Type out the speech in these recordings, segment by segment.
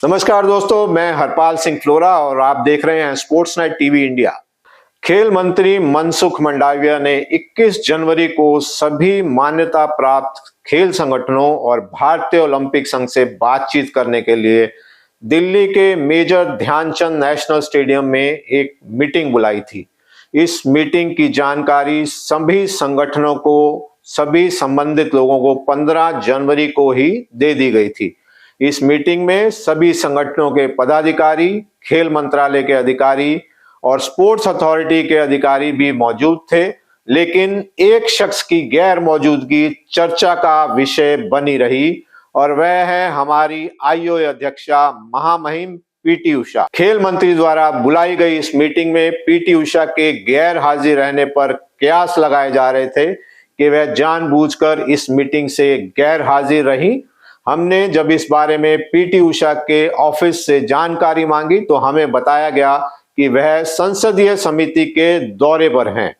नमस्कार दोस्तों, मैं हरपाल सिंह फ्लोरा और आप देख रहे हैं स्पोर्ट्स नाइट टीवी इंडिया। खेल मंत्री मनसुख मंडाविया ने 21 जनवरी को सभी मान्यता प्राप्त खेल संगठनों और भारतीय ओलंपिक संघ से बातचीत करने के लिए दिल्ली के मेजर ध्यानचंद नेशनल स्टेडियम में एक मीटिंग बुलाई थी। इस मीटिंग की जानकारी सभी संगठनों को, सभी संबंधित लोगों को 15 जनवरी को ही दे दी गई थी। इस मीटिंग में सभी संगठनों के पदाधिकारी, खेल मंत्रालय के अधिकारी और स्पोर्ट्स अथॉरिटी के अधिकारी भी मौजूद थे, लेकिन एक शख्स की गैर मौजूदगी चर्चा का विषय बनी रही और वह है हमारी आईओए अध्यक्षा महामहिम पीटी उषा। खेल मंत्री द्वारा बुलाई गई इस मीटिंग में पीटी उषा के गैर हाजिर रहने पर कयास लगाए जा रहे थे कि वह जानबूझकर इस मीटिंग से गैर हाजिर रही। हमने जब इस बारे में पीटी उषा के ऑफिस से जानकारी मांगी तो हमें बताया गया कि वह संसदीय समिति के दौरे पर हैं।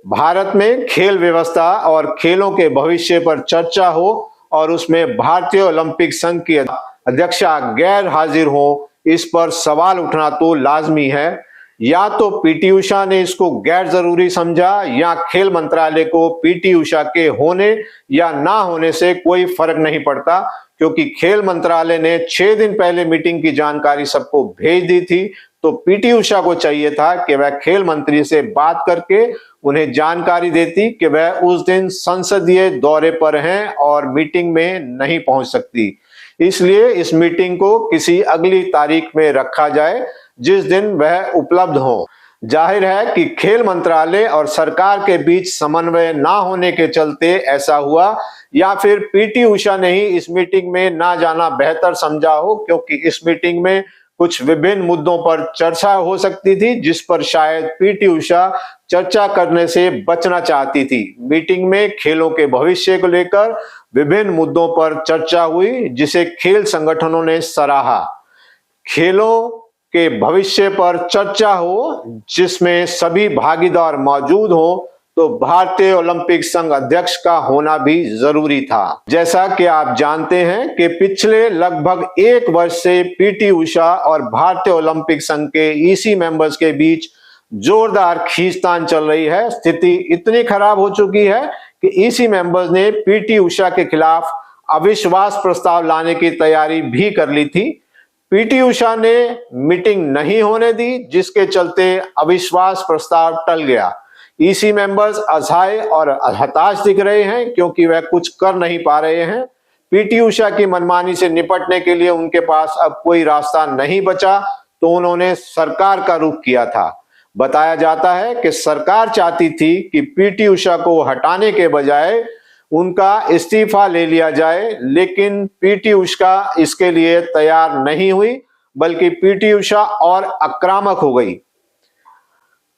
भारत में खेल व्यवस्था और खेलों के भविष्य पर चर्चा हो और उसमें भारतीय ओलंपिक संघ की अध्यक्षा गैर हाजिर हो, इस पर सवाल उठना तो लाजमी है। या तो पीटी उषा ने इसको गैर जरूरी समझा या खेल मंत्रालय को पीटी उषा के होने या ना होने से कोई फर्क नहीं पड़ता, क्योंकि खेल मंत्रालय ने 6 दिन पहले मीटिंग की जानकारी सबको भेज दी थी। तो पीटी उषा को चाहिए था कि वह खेल मंत्री से बात करके उन्हें जानकारी देती कि वह उस दिन संसदीय दौरे पर हैं और मीटिंग में नहीं पहुंच सकती। इसलिए इस मीटिंग को किसी अगली तारीख में रखा जाए जिस दिन वह उपलब्ध हो। जाहिर है कि खेल मंत्रालय और सरकार के बीच समन्वय ना होने के चलते ऐसा हुआ, या फिर पीटी उषा ने ही इस मीटिंग में ना जाना बेहतर समझा हो, क्योंकि इस मीटिंग में कुछ विभिन्न मुद्दों पर चर्चा हो सकती थी जिस पर शायद पीटी उषा चर्चा करने से बचना चाहती थी। मीटिंग में खेलों के भविष्य को लेकर विभिन्न मुद्दों पर चर्चा हुई जिसे खेल संगठनों ने सराहा। खेलों के भविष्य पर चर्चा हो जिसमें सभी भागीदार मौजूद हो, तो भारतीय ओलंपिक संघ अध्यक्ष का होना भी जरूरी था। जैसा कि आप जानते हैं कि पिछले लगभग 1 वर्ष से पीटी उषा और भारतीय ओलंपिक संघ के ईसी मेंबर्स के बीच जोरदार खींचतान चल रही है। स्थिति इतनी खराब हो चुकी है कि ईसी मेंबर्स ने पीटी उषा के खिलाफ अविश्वास प्रस्ताव लाने की तैयारी भी कर ली थी। पीटी उषा ने मीटिंग नहीं होने दी, जिसके चलते अविश्वास प्रस्ताव टल गया। ईसी मेंबर्स असहाय और हताश दिख रहे हैं क्योंकि वह कुछ कर नहीं पा रहे हैं। पीटी उषा की मनमानी से निपटने के लिए उनके पास अब कोई रास्ता नहीं बचा, तो उन्होंने सरकार का रुख किया था। बताया जाता है कि सरकार चाहती थी कि पीटी उषा को हटाने के बजाय उनका इस्तीफा ले लिया जाए, लेकिन पीटी उषा इसके लिए तैयार नहीं हुई, बल्कि पीटी उषा और आक्रामक हो गई।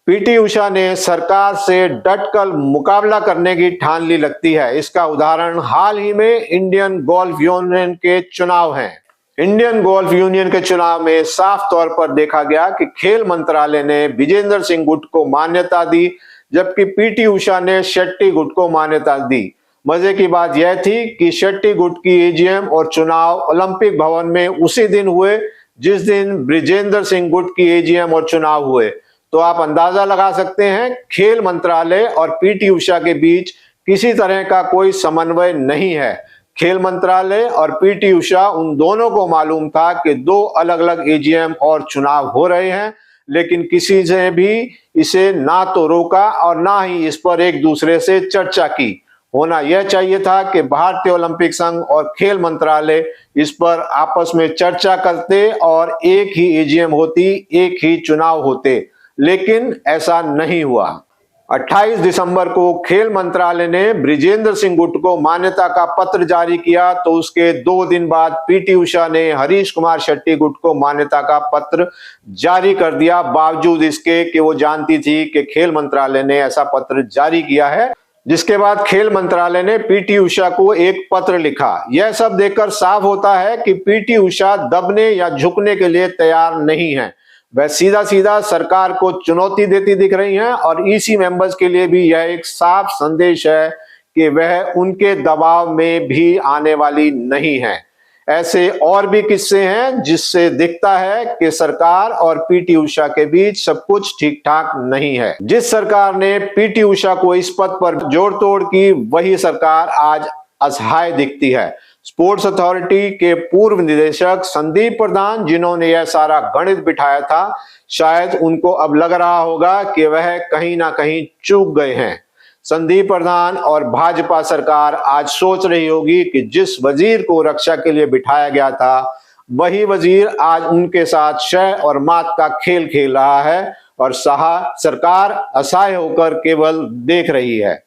पीटी उषा ने सरकार से डटकर मुकाबला करने की ठान ली लगती है। इसका उदाहरण हाल ही में इंडियन गोल्फ यूनियन के चुनाव हैं। इंडियन गोल्फ यूनियन के चुनाव में साफ तौर पर देखा गया कि खेल मंत्रालय ने विजेंद्र सिंह गुट को मान्यता दी, जबकि पीटी उषा ने शेट्टी गुट को मान्यता दी। मजे की बात यह थी कि शेट्टी गुट की एजीएम और चुनाव ओलंपिक भवन में उसी दिन हुए जिस दिन ब्रिजेंद्र सिंह गुट की एजीएम और चुनाव हुए। तो आप अंदाजा लगा सकते हैं, खेल मंत्रालय और पीटी उषा के बीच किसी तरह का कोई समन्वय नहीं है। खेल मंत्रालय और पीटी उषा, उन दोनों को मालूम था कि 2 अलग अलग एजीएम और चुनाव हो रहे हैं, लेकिन किसी ने भी इसे ना तो रोका और ना ही इस पर एक दूसरे से चर्चा की। होना यह चाहिए था कि भारतीय ओलंपिक संघ और खेल मंत्रालय इस पर आपस में चर्चा करते और एक ही एजीएम होती, एक ही चुनाव होते, लेकिन ऐसा नहीं हुआ। 28 दिसंबर को खेल मंत्रालय ने ब्रिजेंद्र सिंह गुट को मान्यता का पत्र जारी किया, तो उसके 2 दिन बाद पीटी उषा ने हरीश कुमार शेट्टी गुट को मान्यता का पत्र जारी कर दिया, बावजूद इसके कि वो जानती थी कि खेल मंत्रालय ने ऐसा पत्र जारी किया है। जिसके बाद खेल मंत्रालय ने पीटी उषा को एक पत्र लिखा। यह सब देखकर साफ होता है कि पीटी उषा दबने या झुकने के लिए तैयार नहीं है। वह सीधा सीधा सरकार को चुनौती देती दिख रही हैं और ईसी मेंबर्स के लिए भी यह एक साफ संदेश है कि वह उनके दबाव में भी आने वाली नहीं है। ऐसे और भी किस्से हैं जिससे दिखता है कि सरकार और पीटी उषा के बीच सब कुछ ठीक ठाक नहीं है। जिस सरकार ने पीटी उषा को इस पद पर जोड़ तोड़ की, वही सरकार आज असहाय दिखती है। स्पोर्ट्स अथॉरिटी के पूर्व निदेशक संदीप प्रधान, जिन्होंने यह सारा गणित बिठाया था, शायद उनको अब लग रहा होगा कि वह कहीं ना कहीं चूक गए हैं। संदीप प्रधान और भाजपा सरकार आज सोच रही होगी कि जिस वजीर को रक्षा के लिए बिठाया गया था, वही वजीर आज उनके साथ शह और मात का खेल खेल रहा है और सरकार असहाय होकर केवल देख रही है।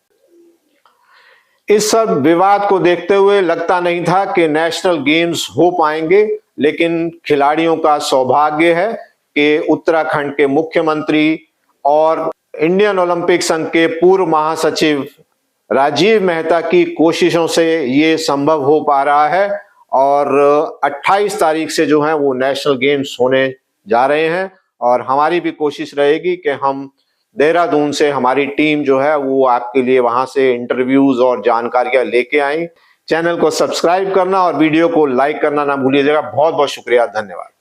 इस सब विवाद को देखते हुए लगता नहीं था कि नेशनल गेम्स हो पाएंगे, लेकिन खिलाड़ियों का सौभाग्य है कि उत्तराखंड के मुख्यमंत्री और इंडियन ओलंपिक संघ के पूर्व महासचिव राजीव मेहता की कोशिशों से ये संभव हो पा रहा है और 28 तारीख से जो है वो नेशनल गेम्स होने जा रहे हैं। और हमारी भी कोशिश रहेगी कि हम देहरादून से हमारी टीम जो है वो आपके लिए वहां से इंटरव्यूज और जानकारियां लेके आए। चैनल को सब्सक्राइब करना और वीडियो को लाइक करना ना भूलिएगा। बहुत बहुत शुक्रिया, धन्यवाद।